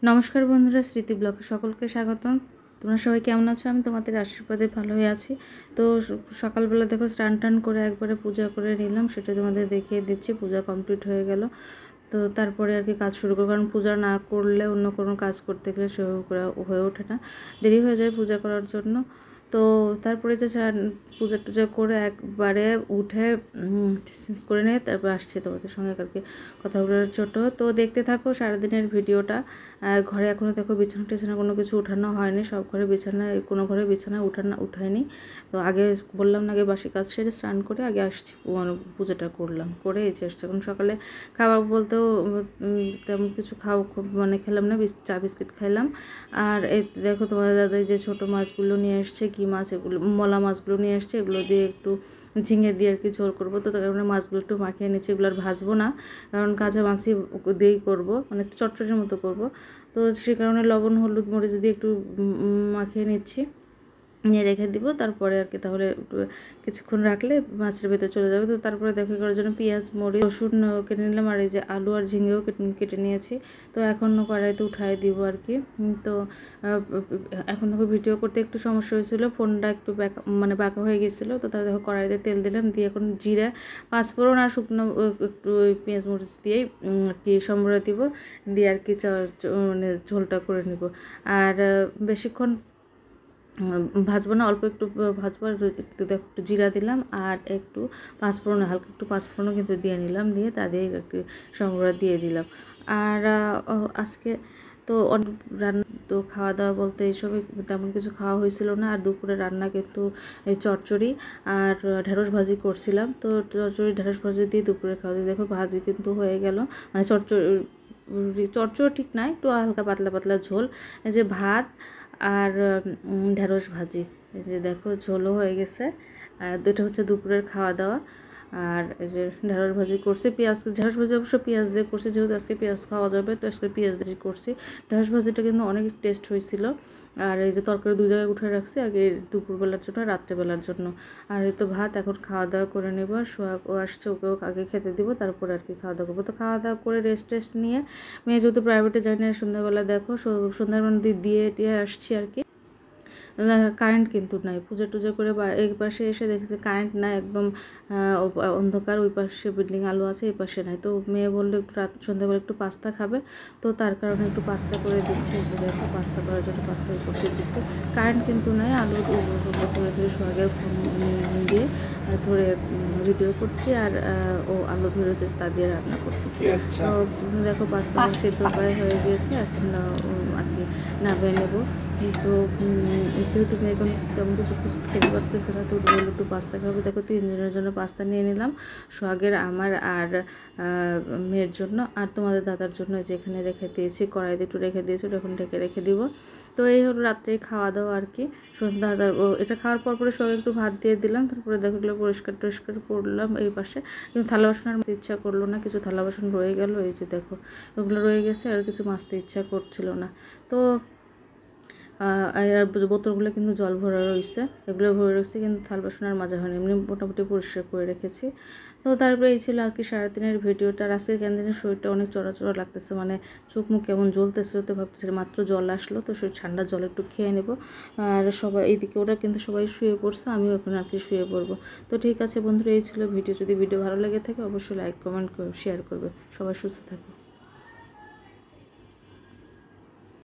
নমস্কার বন্ধুরা, স্মৃতি ব্লগে সকলকে স্বাগতম। তোমরা সবাই কেমন আছো? আমি তোমাদের আশীর্বাদে ভালো হয়ে আছি। তো সকালবেলা দেখো স্নান টান করে একবারে পূজা করে নিলাম, সেটা তোমাদের দেখিয়ে দিচ্ছি। পূজা কমপ্লিট হয়ে গেল, তো তারপরে আর কি কাজ শুরু করবো, কারণ পূজা না করলে অন্য কোনো কাজ করতে গেলে সেভাবে করে হয়ে ওঠে না, দেরি হয়ে যায় পূজা করার জন্য। তো তারপরে যে পূজা টুজা করে একবারে উঠে চেঞ্জ করে নিয়ে তারপর আসছি তোমাদের সঙ্গে কালকে কথা বলার ছোট। তো দেখতে থাকো সারাদিনের ভিডিওটা। ঘরে এখনও দেখো বিছানা টিছানা কোনো কিছু উঠানো হয়নি, সব ঘরে বিছানায় কোনো ঘরে বিছানা উঠায়নি। তো আগে বললাম না, আগে বাসি কাজ সেরে স্নান করে আগে আসছি, পূজাটা করলাম, করে এই চেষ্টা। কারণ সকালে খাবার বলতেও তেমন কিছু মানে খেলাম না, চা বিস্কিট খাইলাম। আর এই দেখো তোমাদের দাদা যে ছোটো মাছগুলো নিয়ে এসছে, কী মাছ এগুলো, মলা মাছগুলো নিয়ে এসছে, এগুলো দিয়ে একটু ঝিঙে দিয়ে আর কি ঝোল করবো। তো তার কারণে মাছগুলো একটু মাখিয়ে নিচ্ছি, এগুলো আর ভাজবো না, কারণ কাঁচা মাছই দিয়েই করবো, মানে একটু চটচটের মতো করবো। তো সে কারণে লবণ হলুদ মরিচ দিয়ে একটু মাখিয়ে নিচ্ছি, নিয়ে রেখে দিব। তারপরে আর কি তাহলে কিছুক্ষণ রাখলে মাছের ভেতরে চলে যাবে। তো তারপরে দেখো করার জন্য পেঁয়াজ মরিচ রসুন কেটে নিলাম, আর এই যে আলু আর ঝিঙেও কেটে নিয়েছি। তো এখন কড়াইতে উঠাই দিব আর কি। তো এখন দেখো ভিডিও করতে একটু সমস্যা হয়েছিল, ফোনটা একটু মানে বাঁকা হয়ে গেছিলো। তো তার দেখো কড়াইতে তেল দিলাম, দিয়ে এখন জিরা পাঁচফোড়ন আর শুকনো একটু ওই পেঁয়াজ মরিচ দিয়েই আর কি সম্বরা দিব, দিয়ে আর কি মানে ঝোলটা করে নিব। আর বেশিক্ষণ ভাজবো না, অল্প একটু ভাজবো। আর একটু দেখো একটু জিরা দিলাম, আর একটু পাঁচফোড়ন, হালকা একটু পাঁচফোড়নও কিন্তু দিয়ে নিলাম, দিয়ে তা দিয়ে একটু সম্বরা দিয়ে দিলাম। আর আজকে তো রান্না তো খাওয়া দাওয়া বলতে এইসবই, তেমন কিছু খাওয়া হয়েছিল না। আর দুপুরে রান্না কিন্তু এই চচ্চড়ি আর ঢেঁড়স ভাজি করছিলাম। তো চচ্চড়ি ঢেঁড়স ভাজি দিয়ে দুপুরে খাওয়া দিয়ে দেখো ভাজি কিন্তু হয়ে গেল, মানে চচ্চড়ি ঠিক না, একটু হালকা পাতলা পাতলা ঝোল। এই যে ভাত আর ঢেঁড়স ভাজি, এই যে দেখো ঝোলও হয়ে গেছে। আর দুটো হচ্ছে দুপুরের খাওয়া দাওয়া। আর এই যে ঢেঁড়স ভাজি করছি, ঢেঁড়স ভাজি অবশ্য পেঁয়াজ দিয়ে করছি, যেহেতু আজকে পেঁয়াজ খাওয়া যাবে, তো আজকে পেঁয়াজ দিয়ে করছি। ঢেঁড়স ভাজিটা কিন্তু অনেক টেস্ট হয়েছিল। আর এই যে তরকারি দুই জায়গায় উঠে রাখছি, আগে দুপুরবেলার জন্য, রাত্রেবেলার জন্য। আর এই তো ভাত, এখন খাওয়া দাওয়া করে নেবো। আর সোহাগও আসছে, ওকেও আগে খেতে দিব, তারপরে আর কি খাওয়া দাওয়া করবো। তো খাওয়া দাওয়া করে রেস্ট নিয়ে, মেয়ে যেহেতু প্রাইভেটে যাই না, সন্ধ্যাবেলা দেখো সন্ধ্যাবেলা দিয়ে টিয়ে আসছি আর কি। কারেন্ট কিন্তু নাই, পূজা টুজা করে বা এই পাশে এসে দেখেছি কারেন্ট নাই, একদম অন্ধকার। ওই পাশে বিল্ডিং আলো আছে, এই পাশে নাই। তো মেয়ে বললো একটু সন্ধ্যাবেলা একটু পাস্তা খাবে, তো তার কারণে একটু পাস্তা করে দিচ্ছে। যে দেখো পাস্তা করার জন্য পাস্তা করতে দিচ্ছে, কারেন্ট কিন্তু নাই। আলু ধরে সোহাগের ফোন দিয়ে ধরে ভিডিও করছি, আর ও আলু ধরেছে তা দিয়ে রান্না করতেছি। তো দেখো পাস্তা সিদ্ধ প্রায় হয়ে গিয়েছে, এখন আর কি নামিয়ে নেবো। তো যেহেতু মেয়ে এখন তেমন কিছু খেতে পারতেছে না, তো বললো একটু পাস্তা খাবো। দেখো 3 জনের জন্য পাস্তা নিয়ে নিলাম, সোহাগের, আমার আর মেয়ের জন্য। আর তোমাদের দাদার জন্য যেখানে রেখে দিয়েছি, কড়াইতে একটু রেখে দিয়েছি, এখন ঢেকে রেখে দিব। তো এই হলো রাত্রে খাওয়া দাওয়া আর কি। দাদার এটা খাওয়ার পরে সোহাগে একটু ভাত দিয়ে দিলাম, তারপরে দেখো এগুলো পরিষ্কার টরিষ্কার করলাম এই পাশে। কিন্তু থালা বাসন আর মাছতে ইচ্ছা করলো না, কিছু থালা বাসন রয়ে গেল, এই যে দেখো ওগুলো রয়ে গেছে, আর কিছু মাছতে ইচ্ছা করছিল না। তো আর বোতলগুলো কিন্তু জল ভরা রয়েছে, এগুলো ভরে রয়েছে, কিন্তু থাল বাসন আর মাজা হয়নি, এমনি মোটামুটি পরিষ্কার করে রেখেছি। তো তারপরে এই ছিল আর কি সারাদিনের ভিডিওটা। আর আজকে কেন দিনের শরীরটা অনেক চড়া লাগতেছে, মানে চোখ মুখ কেমন জ্বলতেছে। তো ভাবতেছি মাত্র জল আসলো, তো শরীর ঠান্ডা জল একটু খেয়ে নেবো। আর সবাই এইদিকে ওরা কিন্তু সবাই শুয়ে পড়ছে, আমিও এখন আর কি শুয়ে পড়বো। তো ঠিক আছে বন্ধুরা, এই ছিল ভিডিও। যদি ভিডিও ভালো লেগে থাকে অবশ্যই লাইক কমেন্ট শেয়ার করবে। সবাই সুস্থ থাকবে।